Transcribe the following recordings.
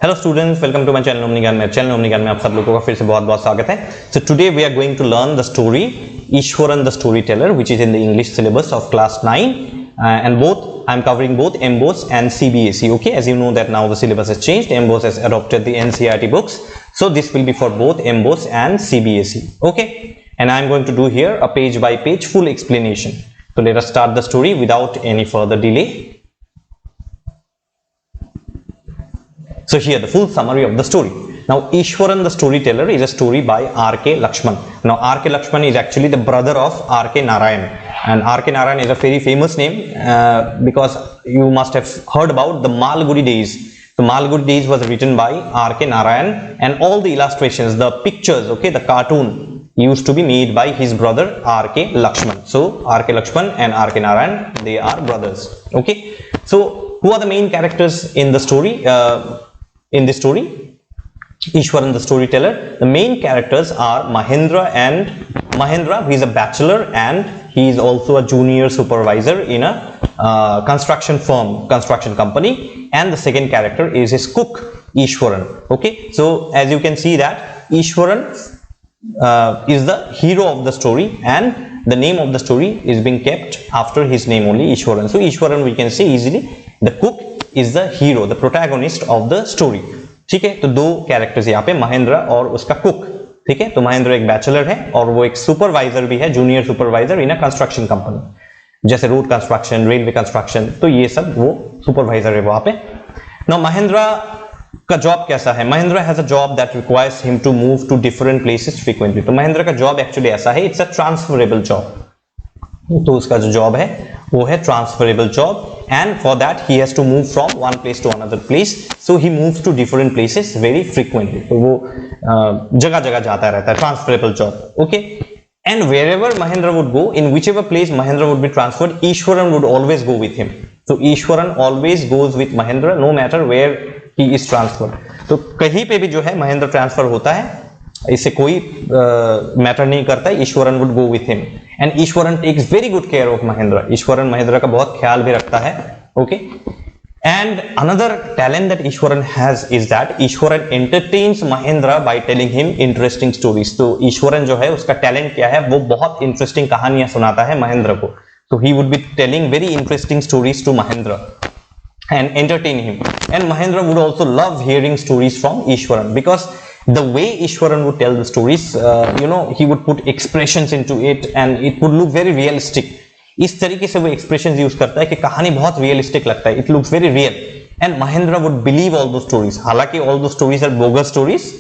Hello students, welcome to my channel Omnigyan में आप सब लोगों का फिर से बहुत बहुत स्वागत है। So today we are going to learn the story Iswaran the story teller which is in the English syllabus of class 9 and both I am covering both MBOS and CBSE. Okay, as you know that now the syllabus has changed. MBOS has adopted the NCERT books, so this will be for both MBOS and CBSE. Okay, and I am going to do here a page by page full explanation. So let us start the story without any further delay. So here the full summary of the story. Now Ishwaran the storyteller is a story by R.K. Lakshman. Now R.K. Lakshman is actually the brother of R.K. Narayan, and R.K. Narayan is a very famous name because you must have heard about the Malgudi Days. The Malgudi Days was written by R.K. Narayan, and all the illustrations, the pictures, okay, the cartoon used to be made by his brother R.K. Lakshman. So R.K. Lakshman and R.K. Narayan, they are brothers. Okay, so who are the main characters in the story? In this story, Ishwaran the storyteller, the main characters are Mahendra, who is a bachelor and he is also a junior supervisor in a construction company, and the second character is his cook Ishwaran. Okay, so as you can see that Ishwaran is the hero of the story, and the name of the story is being kept after his name only, Ishwaran. So Ishwaran we can say easily, the cook is the hero, the protagonist of the story. ठीक है, तो दो characters यहाँ पे महेंद्र और उसका cook. ठीक है, तो महेंद्र एक बैचलर है और वो एक सुपरवाइजर भी है, junior supervisor in a construction company, जैसे रोड कंस्ट्रक्शन, रेलवे कंस्ट्रक्शन, तो ये सब वो सुपरवाइजर है वहां पे. नाउ महेंद्र का जॉब कैसा है? Mahendra has a job that requires him to move to different places frequently. तो महेंद्र का जॉब एक्चुअली ऐसा है, इट्स अ ट्रांसफरेबल जॉब. तो उसका जो जॉब है वो है transferable job, and for that he has to move from one place to another place, so he moves to different places very frequently. तो वो जगह जगह जाता रहता है, transferable job. Okay, and wherever Mahendra would go, in whichever place Mahendra would be transferred, Ishwaran would always go with him. So Ishwaran always goes with Mahendra no matter where he is transferred. तो कहीं पे भी जो है Mahendra transfer होता है, इससे कोई मैटर नहीं करता है, Iswaran would go with him, and Iswaran takes very good care of Mahendra. Iswaran Mahendra का बहुत ख्याल भी रखता है. Okay, and another talent that Iswaran has is that Iswaran entertains Mahendra by telling him interesting stories. तो ईश्वरन जो है उसका टैलेंट क्या है, वो बहुत इंटरेस्टिंग कहानियां सुनाता है महेंद्र को. तो he would be telling very interesting stories to Mahendra and entertain him, and Mahendra would also love hearing stories from Ishwaran because the way Ishwaran would tell the stories, he would put expressions into it and it would look very realistic. इस तरीके से वो expressions use करता है कि कहानी बहुत realistic लगता है, it looks very real, and Mahendra would believe all those stories. हालांकि all those stories are bogus stories,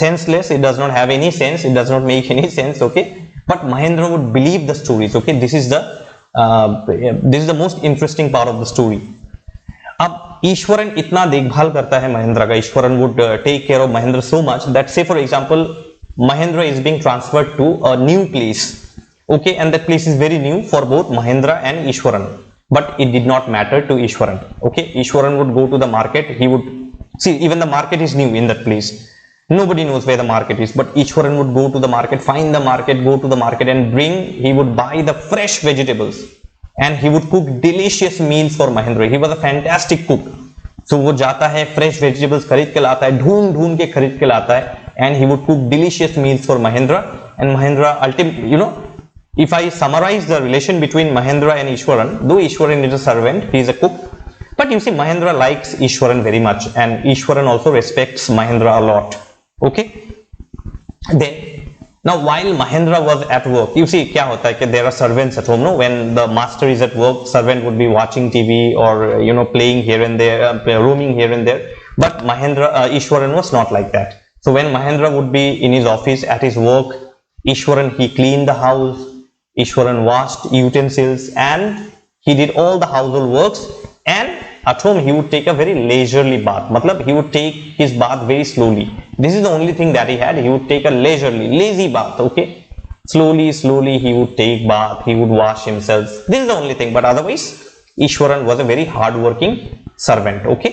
senseless, it does not have any sense, it does not make any sense. Okay, but Mahendra would believe the stories. Okay, this is the most interesting part of the story. अब ईश्वरन इतना देखभाल करता है महेंद्र का, Eshwaran would take care of Mahendra so much that say for example Mahendra is being transferred to a new place. Okay, and that place is very new for both Mahendra and Eshwaran, but it did not matter to Eshwaran. Okay, Eshwaran would go to the market, he would see even the market is new in that place, nobody knows where the market is, but Ishwaran would go to the market, find the market, go to the market and he would buy the fresh vegetables and he would cook delicious meals for Mahendra. He was a fantastic cook. So वो जाता है, fresh vegetables खरीद के लाता है, ढूंढ के खरीद के लाता है, and he would cook delicious meals for Mahendra. And Mahendra ultimately, if I summarize the relation between Mahendra and Ishwaran, though Ishwaran is a servant, he is a cook, but you see Mahendra likes Ishwaran very much, and Ishwaran also respects Mahendra a lot. Okay, then now while Mahendra was at work, you see क्या होता है कि there are servants at home, no? When the master is at work, servant would be watching TV or playing here and there, roaming here and there. But Ishwaran was not like that. So when Mahendra would be in his office at his work, Ishwaran, he cleaned the house, Ishwaran washed utensils, and he did all the household works. And at home he would take a very leisurely bath. Matlab he would take his bath very slowly. This is the only thing that he had. He would take a lazy bath. Okay, slowly he would take bath, he would wash himself. This is the only thing, but otherwise Ishwaran was a very hard-working servant. Okay,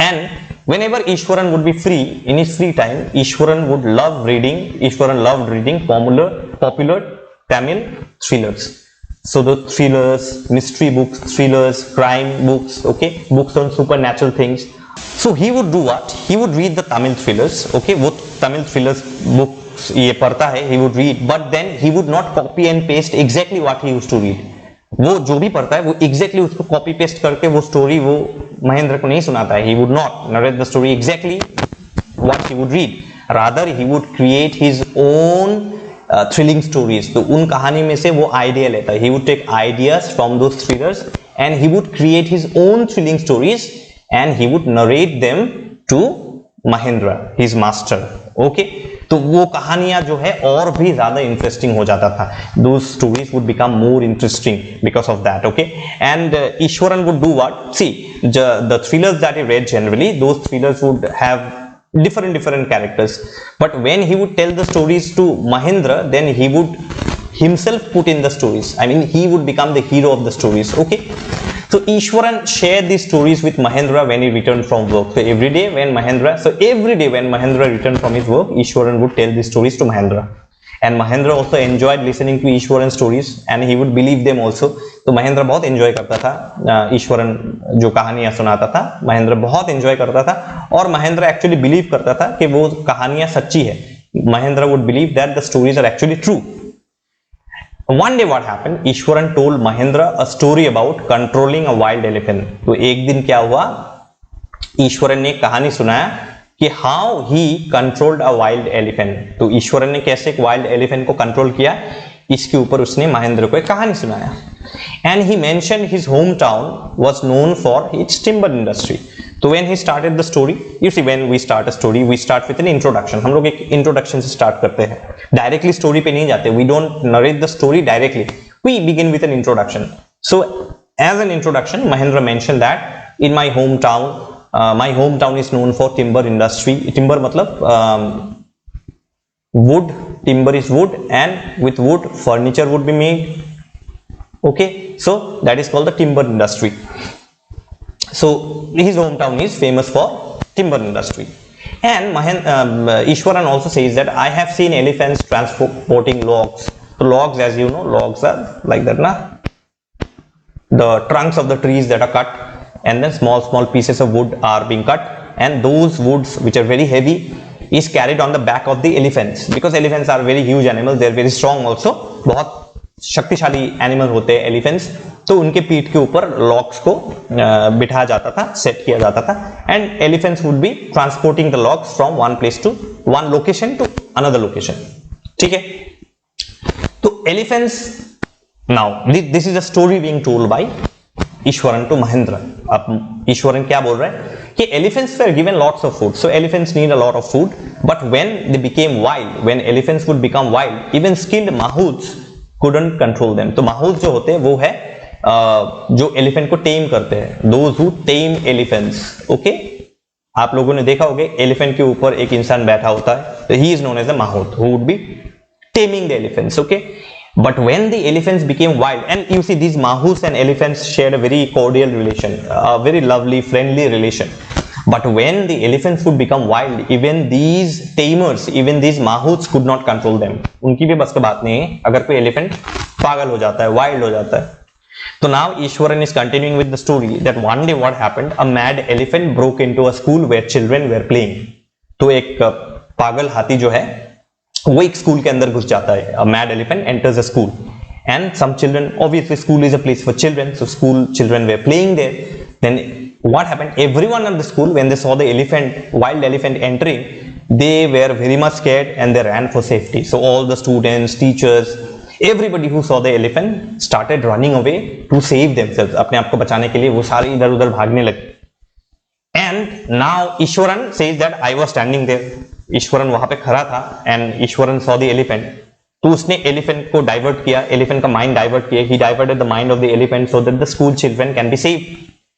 and whenever Ishwaran would be free, in his free time, Ishwaran loved reading popular Tamil thrillers. So the thrillers, mystery books, crime books, okay, books on supernatural things. So he would do what? He would read the Tamil thrillers. Okay, वो Tamil thrillers books ये पढ़ता है, he would read, but then he would not copy and paste exactly what he used to read. वो जो भी पढ़ता है वो exactly उसको copy paste करके वो story वो महेंद्र को नहीं सुनाता है. He would not narrate the story exactly what he would read. Rather he would create his own thrilling stories. तो उन कहानी में से वो idea लेता है. He would take ideas from those thrillers and he would create his own thrilling stories and he would narrate them to Mahendra, his master. Okay, तो वो कहानियां जो है और भी ज्यादा इंटरेस्टिंग हो जाता था. Those stories would become more interesting because of that. Okay, and Ishwaran would do what? See, the thrillers that he read generally, those thrillers would have different characters, but when he would tell the stories to Mahendra, then he would himself put in the stories. I mean, he would become the hero of the stories. Okay, so Ishwaran shared these stories with Mahendra when he returned from work. So every day when Mahendra returned from his work, Ishwaran would tell these stories to Mahendra, and Mahendra also enjoyed listening to Ishwaran's stories and he would believe them also. तो महेंद्र बहुत enjoy करता था ईश्वरन जो कहानियां सुनाता था. महेंद्र बहुत enjoy करता था और महेंद्र एक्चुअली बिलीव करता था कि वो कहानियां सच्ची है. Mahendra would believe that the stories are actually true. One day what happened? Ishwaran told Mahendra a story about controlling a wild elephant. तो एक दिन क्या हुआ? ईश्वरन ने कहानी सुनाया कि how he controlled a wild elephant. तो ईश्वरन ने कैसे एक wild elephant को कंट्रोल किया, इसके ऊपर उसने महेंद्र को एक कहानी सुनाया. And he mentioned his hometown was known for its timber industry. तो when he started the story, you see when we start a story, we start with an introduction. हम लोग एक introduction से start करते हैं. Directly story पे नहीं जाते. We don't narrate the story directly. We begin with an introduction. So as an introduction, Mahendra mentioned that in my hometown is known for timber industry. Timber मतलब wood. Timber is wood, and with wood furniture would be made. Okay, so that is called the timber industry. So his hometown is famous for timber industry. And Ishwaran also says that I have seen elephants transporting logs. So logs, as you know, logs are like that, na? The trunks of the trees that are cut, and then small pieces of wood are being cut, and those woods which are very heavy is carried on the back of the elephants, because elephants are very huge animals. They are very strong also. बहुत शक्तिशाली animal होते हैं elephants. तो उनके पीठ के ऊपर logs को बिठा जाता था, सेट किया जाता था, and elephants would be transporting the logs from one location to another location. ठीक है, तो elephants, now this is a story being told by Iswaran to Mahendra. अब ईश्वरन क्या बोल रहे हैं कि elephants were given lots of food, so elephants need a lot of food, but when they became wild, when elephants would become wild, even skilled mahouts couldn't control them. तो mahouts जो होते हैं वो है जो एलिफेंट को टेम करते हैं, those who tame elephants. Okay, आप लोगों ने देखा होगा एलिफेंट के ऊपर एक इंसान बैठा होता है, तो he is known as a mahout who would be taming the elephants. Okay, but when the elephants became wild, and you see these mahouts and elephants shared a very cordial relation, a very lovely, friendly relation. But when the elephants would become wild, even these tamers, even these mahouts could not control them. उनकी भी बस की बात नहीं है अगर कोई elephant पागल हो जाता है, wild हो जाता है. So now Ishwaran is continuing with the story that one day what happened, a mad elephant broke into a school where children were playing. तो एक पागल हाथी जो है वो एक स्कूल के अंदर घुस जाता है. A mad elephant enters a school and some children, obviously school is a place for children, so school children were playing there. Then what happened, everyone at the school, when they saw the wild elephant entering, they were very much scared and they ran for safety. So all the students, teachers, everybody who saw the elephant started running away to save themselves. अपने आप को बचाने के लिए वो सारे इधर उधर भागने लगे. And now Ishwaran says that I was standing there. Eswaran वहां पे खड़ा था and Eswaran saw the elephant. तो उसने एलिफेंट को डाइवर्ट किया, एलिफेंट का माइंड डाइवर्ट किया. He diverted the mind of the elephant so that the school children can be saved.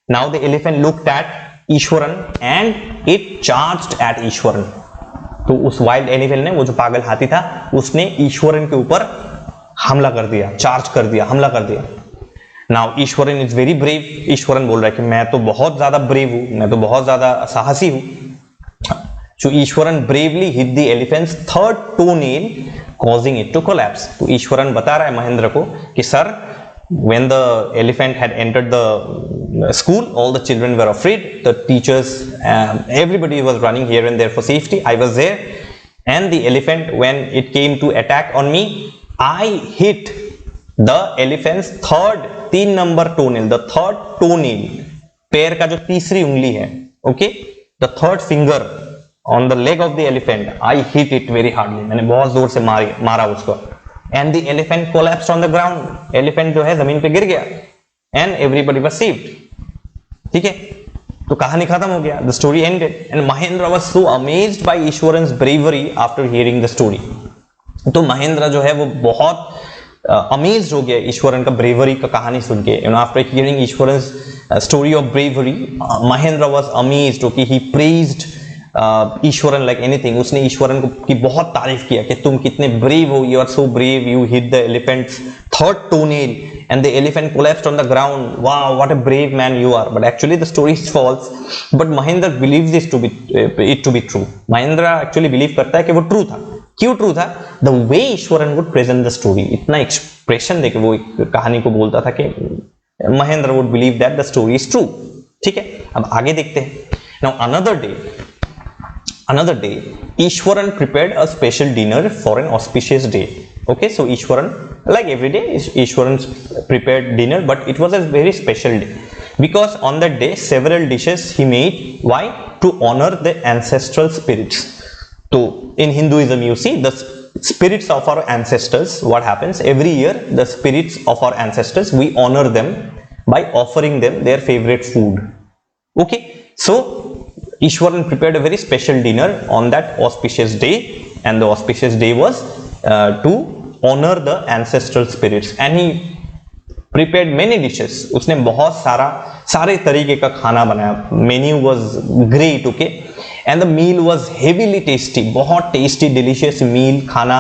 Now the elephant looked at Ishwaran and it charged at Ishwaran. तो उस wild elephant ने, वो जो पागल हाथी था, उसने ईश्वरन के ऊपर हमला कर दिया, चार्ज कर दिया, हमला कर दिया. Now Eswaran is very brave. Eswaran बोल रहा है कि मैं तो बहुत ज्यादा ब्रेव हूं, मैं तो बहुत ज्यादा साहसी हूं. So Eswaran bravely hit the elephant's third toenail, causing it to collapse. तो ईश्वरन बता रहा है महेंद्र को कि sir when the elephant had entered the school, all the children were afraid, the teachers, everybody was running here and there for safety. I was there, and the elephant, when it came to attack on me, I hit the elephant's third 3 number toenail, the third toenail, पैर का जो तीसरी उंगली है, okay, the third finger on the leg of the elephant. I hit it very hardly, मैंने बहुत जोर से मारा उसको, and the elephant collapsed on the ground. elephant जो है जमीन पे गिर गया, and everybody was saved. ठीक है, तो कहानी खत्म हो गया, the story ended, and Mahendra was so amazed by Iswaran's bravery after hearing the story. तो महेंद्र जो है वो बहुत अमेज्ड हो गया ईश्वरन का ब्रेवरी का कहानी सुन के. After hearing Eshwaran's story of bravery, Mahendra was amazed. Okay, he praised Eshwaran like anything. उसने ईश्वरन को की बहुत तारीफ किया कि तुम कितने ब्रेव हो, you are so brave, you hit the elephant's third toenail and the elephant collapsed on the ground. Wow, what a brave man you are. But actually the story is false, but Mahendra believes this to be it to be true. Mahendra actually believe करता है कि वो true था. क्यों true था? The way Eswaran would present the story, इतना expression देके वो कहानी को बोलता था कि Mahendra would believe that the story is true. ठीक है, अब आगे देखते हैं. Now another day, Ishwaran prepared a special dinner for an auspicious day. Okay, so Ishwaran, like every day, Ishwaran prepared dinner, but it was a very special day because on that day several dishes he made. Why? To honor the ancestral spirits. So in Hinduism, you see the spirits of our ancestors. What happens every year? The spirits of our ancestors, we honor them by offering them their favorite food. Okay, so Ishwaran prepared a very special dinner on that auspicious day, and the auspicious day was to honor the ancestral spirits, and he prepared many dishes. उसने बहुत सारे तरीके का खाना बनाया. Menu was great, okay, and the meal was heavily tasty. बहुत tasty, delicious meal खाना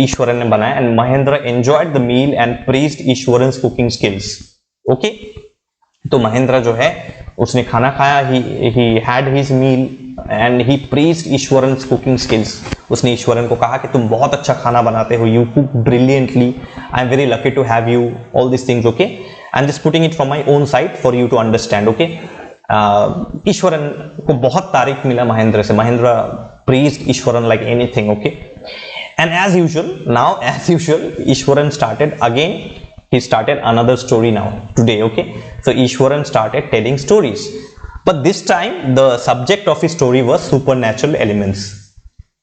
ईश्वरन ने बनाया, and Mahendra enjoyed the meal and praised Iswaran's cooking skills. Okay, तो महेंद्र जो है उसने खाना खाया, he had his meal and he praised Iswaran's cooking skills. उसने ईश्वरन को कहा कि तुम बहुत अच्छा खाना बनाते हो, you cook brilliantly, I am very lucky to have you, all these things. Okay, I'm just putting it from my own side for you to understand. Okay, Eswaran को बहुत तारीफ मिला महेंद्र से. Mahendra praised Eswaran like anything. Okay, and as usual Eswaran started again. He started another story now today. Okay, so Ishwaran started telling stories, but this time the subject of his story was supernatural elements.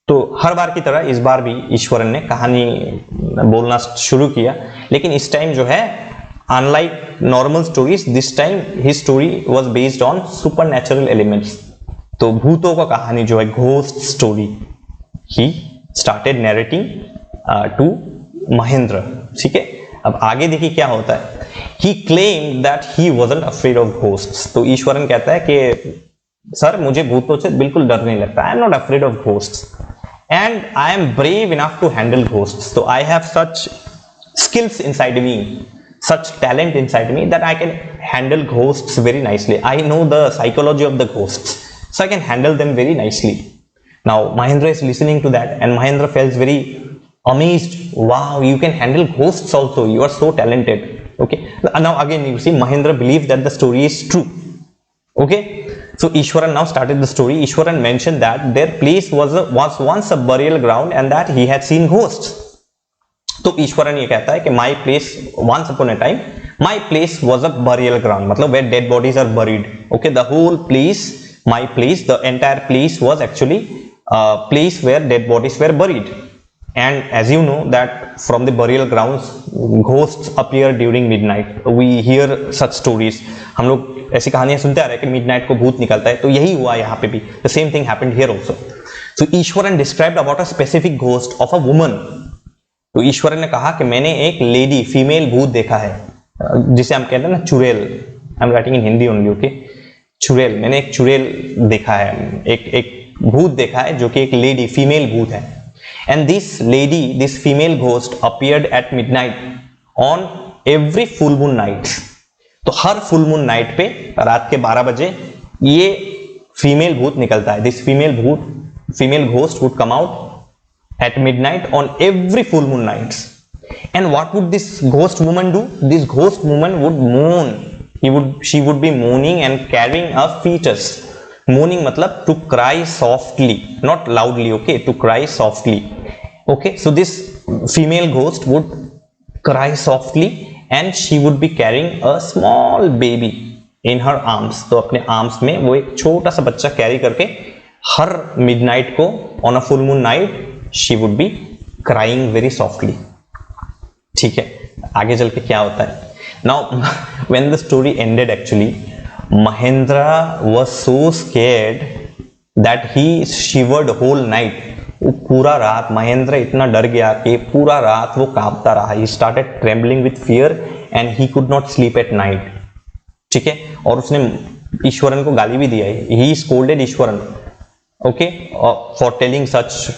तो हर बार की तरह इस बार भी ईश्वरन ने कहानी बोलना शुरू किया, लेकिन इस टाइम जो है unlike normal stories, this time his story was based on supernatural elements. तो भूतों का कहानी जो है, ghost story, he started narrating to Mahendra. ठीक है, अब आगे देखिए क्या होता है. He claimed that he wasn't afraid of ghosts. तो ईश्वरन कहता है कि सर मुझे भूतों से बिल्कुल डर नहीं लगता. I am not afraid of ghosts and I am brave enough to handle ghosts. So I have such skills inside me, such talent inside me that I can handle ghosts very nicely. I know the psychology of the ghosts, so I can handle them very nicely. Now Mahendra is listening to that, and Mahendra feels very amazed. Wow, you can handle ghosts also, you are so talented. Okay, now again you see Mahendra believes that the story is true. Okay, so Ishwaran now started the story. Ishwaran mentioned that their place was once a burial ground and that he had seen ghosts. तो ईश्वरन ये कहता है कि my place once upon a time, my place was a burial ground, मतलब where dead bodies are buried. Okay, the whole place, my place, the entire place was actually a place where dead bodies were buried. And as you know that from the burial grounds ghosts appear during midnight. We hear such stories. हम लोग ऐसी कहानियां सुनते आ रहे हैं कि midnight को भूत निकलता है. तो यही हुआ यहाँ पे भी. The same thing happened here also. So Ishwaran described about a specific ghost of a woman. तो ईश्वरन ने कहा कि मैंने एक लेडी, फीमेल भूत देखा है, जिसे हम कहते हैं ना चुड़ैल. I am writing in Hindi only. Okay, चुड़ैल, मैंने एक चुड़ैल देखा है, एक भूत देखा है जो कि एक लेडी, फीमेल भूत है. And this lady, this female ghost appeared at midnight on every full moon night. तो हर full moon night पे रात के 12 बजे ये फीमेल भूत निकलता है. This female ghost would come out at midnight on every full moon nights. And what would this ghost woman do? This ghost woman would moan. She would be moaning and carrying a fetus. Moaning matlab to cry softly, not loudly, okay, to cry softly. Okay, so this female ghost would cry softly and she would be carrying a small baby in her arms. तो अपने arms में वो एक छोटा सा बच्चा carry करके हर midnight को on a full moon night she would be crying very softly. ठीक है, आगे चल के क्या होता है. Now when the story ended, actually Mahendra was so scared that he shivered whole night. वो पूरा रात महेंद्र इतना डर गया कि पूरा रात वो कांपता रहा. He started trembling with fear and he could not sleep at night. ठीक है, और उसने ईश्वरन को गाली भी दिया. He scolded Eswaran, okay, for telling such,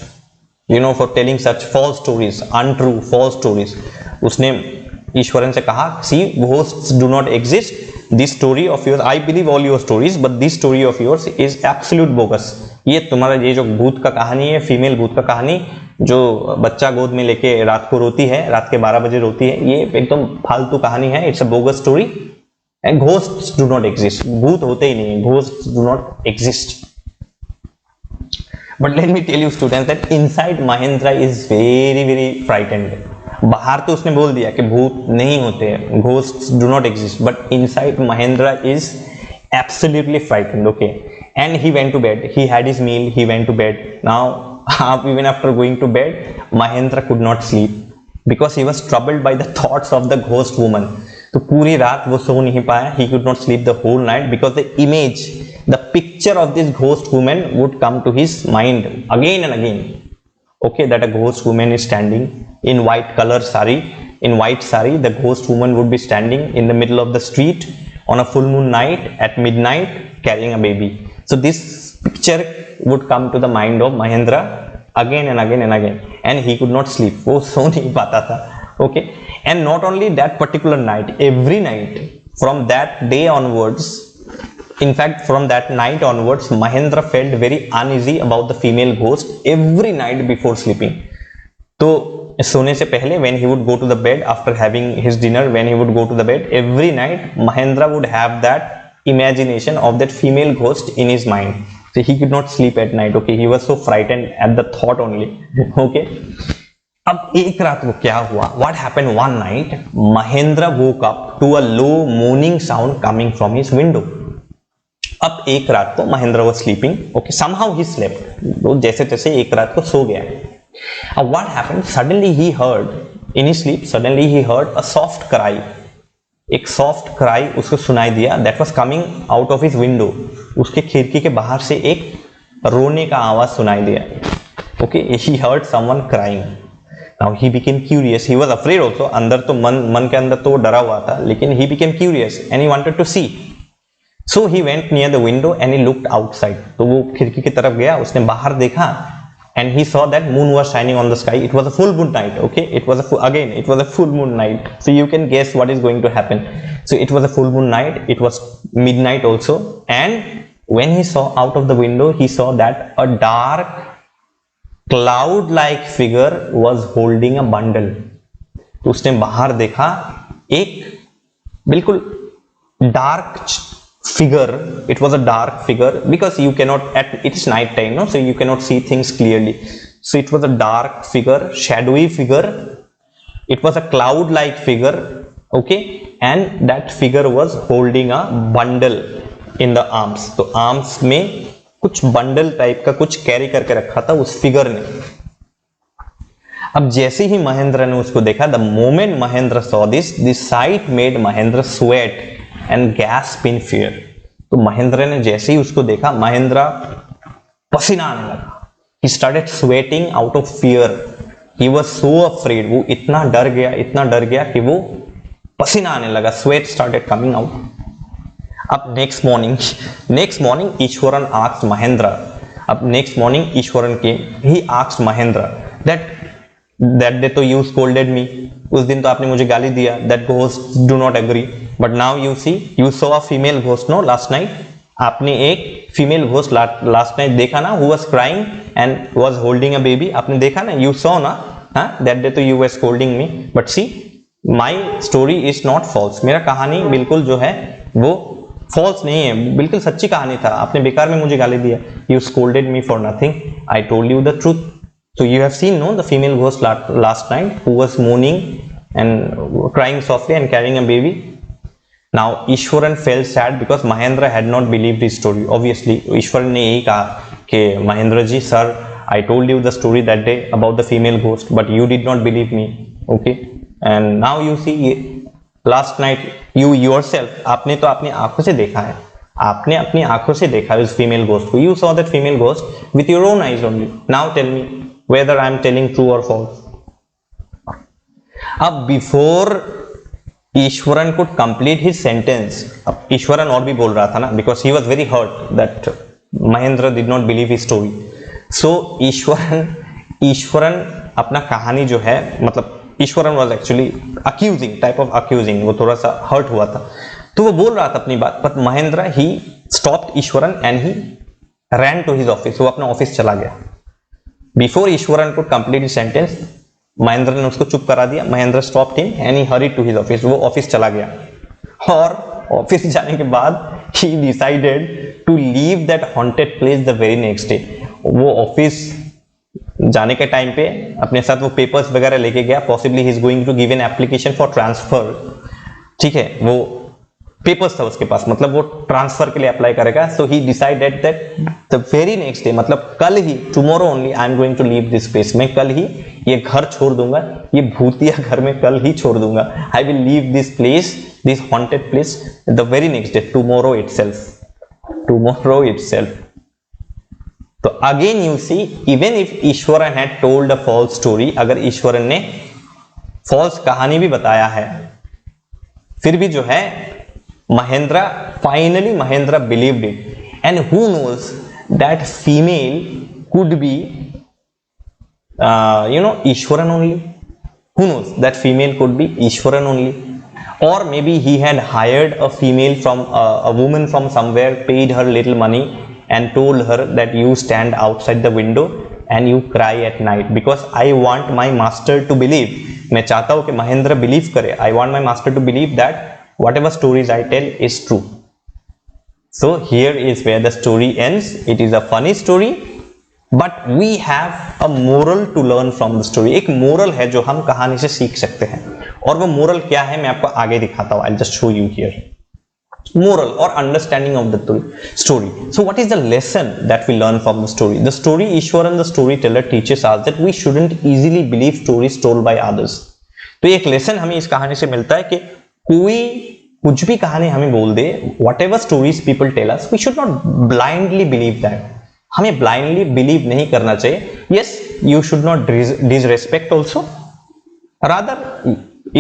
for telling such false stories, untrue false stories. उसने ईश्वरन से कहा, see, ghosts do not exist. This story of yours, I believe all your stories, but this story of yours is absolute bogus. ये तुम्हारा ये जो भूत का कहानी है, फीमेल भूत का कहानी जो बच्चा गोद में लेके रात को रोती है, रात के 12 बजे रोती है, ये एकदम फालतू कहानी है. It's a bogus story and ghosts do not exist. भूत होते ही नहीं, ghosts do not exist. But let me tell you students that inside Mahendra is very very frightened. बाहर तो उसने बोल दिया कि भूत नहीं होते हैं, ghosts do not exist, but inside Mahendra is absolutely frightened. Okay, and he went to bed. He had his meal, he went to bed. Now even after going to bed, Mahendra could not sleep because he was troubled by the thoughts of the ghost woman. तो पूरी रात वो सो नहीं पाया. He could not sleep the whole night because the image, the picture of this ghost woman would come to his mind again and again. Okay, that a ghost woman is standing in white color sari. In white sari, the ghost woman would be standing in the middle of the street on a full moon night at midnight carrying a baby. So this picture would come to the mind of Mahendra again and again and again, and he could not sleep. वो सो नहीं पाता था. Okay, and not only that particular night, every night from that day onwards, in fact from that night onwards, Mahendra felt very uneasy about the female ghost every night before sleeping. तो सोने से पहले when he would go to the bed after having his dinner, when he would go to the bed, every night Mahendra would have that imagination of that female ghost in his mind. So he could not sleep at night. Okay, he was so frightened at the thought only. Okay, अब एक रात को क्या हुआ? What happened one night? Mahendra woke up to a low moaning sound coming from his window. अब एक रात को Mahendra was sleeping. Okay, somehow he slept. वो जैसे तैसे एक रात को सो गया. What happened? Suddenly he heard, in his sleep, suddenly he heard a soft cry. एक soft cry उसको सुनाई दिया. That was coming out of his window. उसके खिड़की के बाहर से एक रोने का आवाज सुनाई दिया. Okay, he heard someone crying. Now he became curious. He was afraid also. अंदर तो मन के अंदर तो वो डरा हुआ था, लेकिन he became curious and he wanted to see. So he went near the window and he looked outside. तो वो खिड़की की तरफ गया, उसने बाहर देखा. And he saw that moon was shining on the sky. It was a full moon night. Okay, it was a full moon night. So you can guess what is going to happen. So it was a full moon night. It was midnight also. And when he saw out of the window, he saw that a dark cloud-like figure was holding a bundle. तो उसने बाहर देखा एक बिल्कुल dark figure. It was a dark figure because you cannot, it is night time, no, so you cannot see things clearly. So it was a dark figure, shadowy figure. It was a cloud like figure. Okay, and that figure was holding a bundle in the arms. तो arms में कुछ bundle type का कुछ carry करके रखा था उस figure ने. अब जैसे ही महेंद्र ने उसको देखा, the moment Mahendra saw this sight made Mahendra sweat and gasp in fear. तो महेंद्र ने जैसे ही उसको देखा, महेंद्र पसीना आने लगा. He started sweating out of fear. He was so afraid. वो इतना डर गया कि वो पसीना आने लगा. Sweat started coming out. अब next morning Eswaran asked Mahendra. अब next morning Eswaran came. He asked Mahendra that day तो you scolded me. उस दिन तो आपने मुझे गाली दिया. That ghosts do not agree. But now you see, you saw a female ghost, no, last night. आपने एक female ghost last night देखा ना, who was crying and was holding a baby. आपने देखा ना, you saw ना. That day तो you were scolding me, but see my story is not false. मेरा कहानी बिल्कुल जो है वो फॉल्स नहीं है, बिल्कुल सच्ची कहानी था। आपने बेकार में मुझे गाली दिया, you scolded me for nothing, I told you the truth. So you have seen, no, the female ghost last night who was moaning and crying softly and carrying a baby. Now Ishwaran felt sad because Mahendra had not believed his story. Obviously Ishwaran ने यही कहा कि Mahendra ji, sir, I told you the story that day about the female ghost, but you did not believe me. Okay, and now you see last night you yourself, आपने तो अपनी आंखों से देखा है, आपने अपनी आंखों से देखा उस फीमेल गोस्ट को। You saw that female ghost with your own eyes only. Now tell me whether I am telling true or false. अब before Eswaran could complete his sentence, अब ईश्वरन और भी बोल रहा था ना, because he was very hurt that Mahendra did not believe his story. So Eswaran अपना कहानी जो है, मतलब Eswaran was actually accusing, type of accusing, वो थोड़ा सा hurt हुआ था, तो वो बोल रहा था अपनी बात, but Mahendra he stopped Eswaran and he ran to his office. वो अपना ऑफिस चला गया। Before Eswaran could complete his sentence, Mahendra ने उसको चुप करा दिया। Mahendra stopped him and he hurried to his office. वो ऑफिस चला गया और ऑफिस जाने के बाद he decided to leave that haunted place the very next day. वो ऑफिस जाने के टाइम पे अपने साथ वो पेपर्स वगैरह लेके गया। Possibly he is going to give an application for transfer. ठीक है, वो पेपर्स था उसके पास, मतलब वो ट्रांसफर के लिए अप्लाई करेगा। So he decided that the very next day, मतलब कल ही, tomorrow only I am going to leave this place, मैं कल ही ये घर छोड़ दूंगा, ये भूतिया घर में कल ही छोड़ दूंगा। I will leave this place, this haunted place the very next day, tomorrow itself, tomorrow itself. तो again you see, even if Eshwaran had told a false story, अगर ईश्वरन ने फॉल्स कहानी भी बताया है, फिर भी जो है Mahendra, finally Mahendra believed it. And who knows, that female could be Ishwaran only. Who knows, that female could be Ishwaran only, or maybe he had hired a female from a woman from somewhere, paid her little money and told her that you stand outside the window and you cry at night because I want my master to believe. मैं चाहता हूं कि Mahendra believe करे, I want my master to believe that whatever stories I tell is true. So here is where the story ends. It is a funny story, but we have a moral to learn from the story. एक moral है जो हम कहानी से सीख सकते हैं, और वो moral क्या है मैं आपको आगे दिखाता हूँ। I'll just show you here. Moral or understanding of the story. So what is the lesson that we learn from the story? The story Ishwaran, the storyteller, teaches us that we shouldn't easily believe stories told by others. तो एक lesson हमें इस कहानी से मिलता है कि कोई कुछ भी कहानी हमें बोल दे, whatever stories people tell us, we should not blindly believe that. हमें blindly believe नहीं करना चाहिए. Yes, you should not disrespect also. Rather,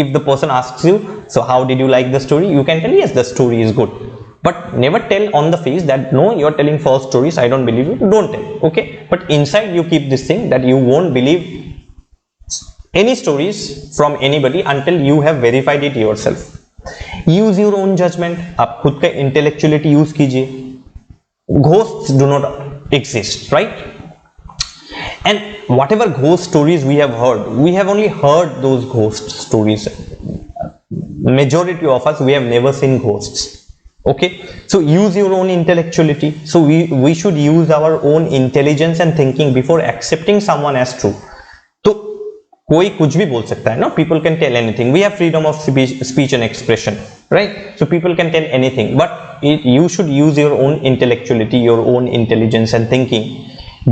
if the person asks you, so how did you like the story? You can tell, yes, the story is good. But never tell on the face that no, you're telling false stories, I don't believe you. Don't tell, okay? But inside you keep this thing that you won't believe any stories from anybody until you have verified it yourself. Use your own judgment. आप खुद का intellectuality use कीजिए. Ghosts do not exist, right? And whatever ghost stories we have heard, we have only heard those ghost stories. Majority of us, we have never seen ghosts. Okay, so use your own intellectuality. So we should use our own intelligence and thinking before accepting someone as true. कोई कुछ भी बोल सकता है ना, people can tell anything. We have freedom of speech and expression, right? So people can tell anything, but you should use your own intellectuality, your own intelligence and thinking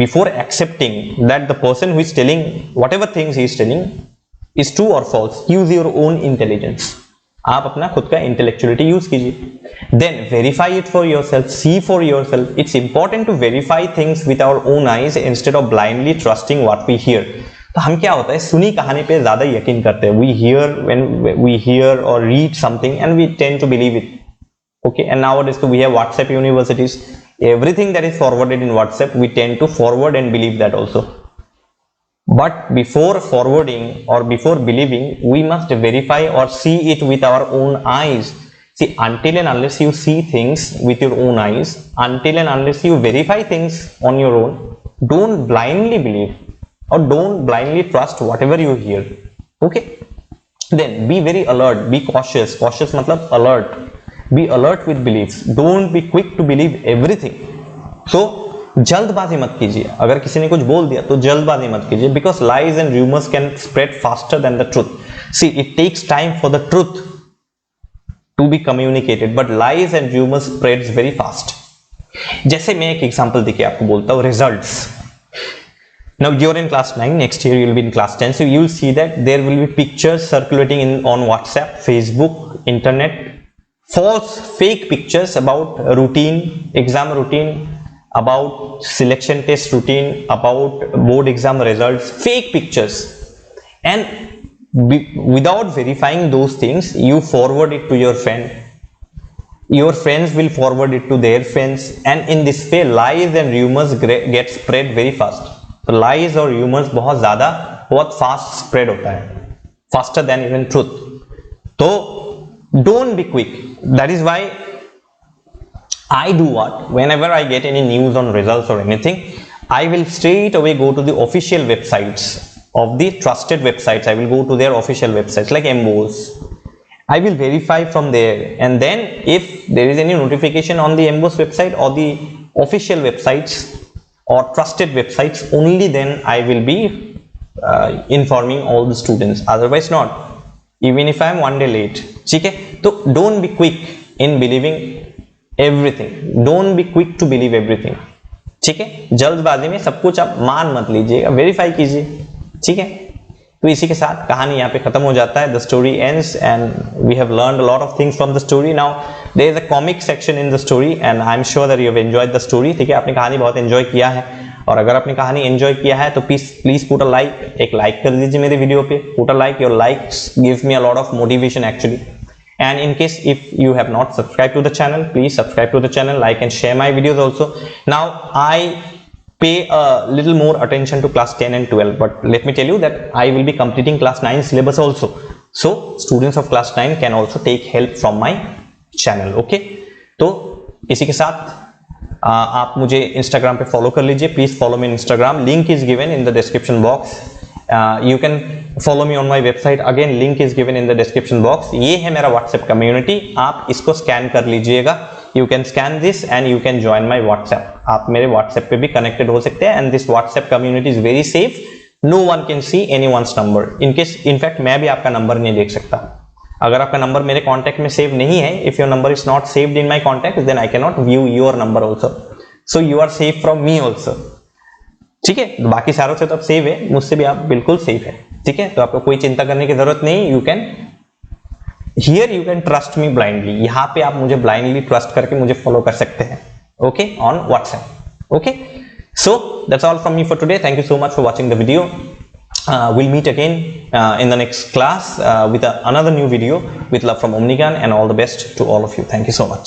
before accepting that the person who is telling whatever things he is telling is true or false. Use your own intelligence. आप अपना खुद का intellectuality use कीजिए. Then verify it for yourself, see for yourself. It's important to verify things with our own eyes instead of blindly trusting what we hear. तो हम क्या होता है, सुनी कहानी पे ज्यादा यकीन करते हैं. We hear or read something and we tend to believe it. Okay, and nowadays we have WhatsApp universities. Everything that is forwarded in WhatsApp, we tend to forward and believe that also. But before forwarding or before believing, we must verify or see it with our own eyes. See, until and unless you see things with your own eyes, until and unless you verify things on your own, don't blindly believe. or don't blindly trust whatever you hear. Okay, then be very alert, be cautious. Cautious matlab alert. Be alert with beliefs. Don't be quick to believe everything. So जल्दबाजी मत कीजिए. अगर किसी ने कुछ बोल दिया तो जल्दबाजी मत कीजिए, because lies and rumors can spread faster than the truth. See, it takes time for the truth to be communicated, but lies and rumors spreads very fast. जैसे मैं एक एग्जांपल देके आपको बोलता हूँ, results. Now you're in class 9, next year you'll be in class 10, so you'll see that there will be pictures circulating on WhatsApp, Facebook, internet, false fake pictures about routine, exam routine, about selection test routine, about board exam results, fake pictures, and without verifying those things you forward it to your friend. Your friends will forward it to their friends, and in this way lies and rumors get spread very fast. So lies or rumors बहुत fast spread होता है, faster than even truth. So don't be quick. That is why I do what? Whenever I get any news on results or anything, I will straight away go to the official websites of the trusted websites. I will go to their official websites like MBOS. I will verify from there, and then if there is any notification on the MBOS website or the official websites or trusted websites, only then I will be informing all the students. Otherwise not. Even if I am one day late. ठीक है? तो don't be quick in believing everything. Don't be quick to believe everything. ठीक है? जल्दबाजी में सब कुछ आप मान मत लीजिएगा, वेरीफाई कीजिए. ठीक है? तो इसी के साथ कहानी यहाँ पे खत्म हो जाता है. The story ends and we have learned a lot of things from the story. Now there is a comic section in the story and I'm sure that you have enjoyed the story. ठीक है? आपने कहानी बहुत enjoy किया है, और अगर आपने कहानी एंजॉय किया है तो प्लीज पुट अ लाइक. एक लाइक कर दीजिए मेरे वीडियो पे. Put a like. Your likes give me a lot of motivation actually. And in case if you have not subscribed to the channel, please subscribe to the channel, like and share my videos also. Now I pay a little more attention to class 10 and 12, but let me tell you that I will be completing class 9 syllabus also, so students of class 9 can also take help from my channel. Okay, तो इसी के साथ आप मुझे Instagram पे follow कर लीजिए. Please follow me Instagram. Link is given in the description box. You can follow me on my website. Again, link is given in the description box. ये है मेरा WhatsApp community. आप इसको स्कैन कर लीजिएगा. You can scan this and you can join my WhatsApp. आप मेरे WhatsApp पे भी connected हो सकते हैं. And this WhatsApp community is very safe. No one can see anyone's number. In fact, मैं भी आपका नंबर नहीं देख सकता. अगर आपका नंबर मेरे कॉन्टैक्ट में सेव नहीं है, if your number is not saved in my contact, then I cannot view your number also. So you are safe from me also. ठीक है? बाकी सारों से तो आप सेव है, मुझसे भी आप बिल्कुल सेफ है. ठीक है? तो आपको कोई चिंता करने की जरूरत नहीं. You can trust me blindly. यहाँ पे आप मुझे ब्लाइंडली ट्रस्ट करके मुझे फॉलो कर सकते हैं. Okay, on WhatsApp. Okay, so that's all from me for today. Thank you so much for watching the video. We'll meet again in the next class with another new video. With love from Omnigan, and all the best to all of you. Thank you so much.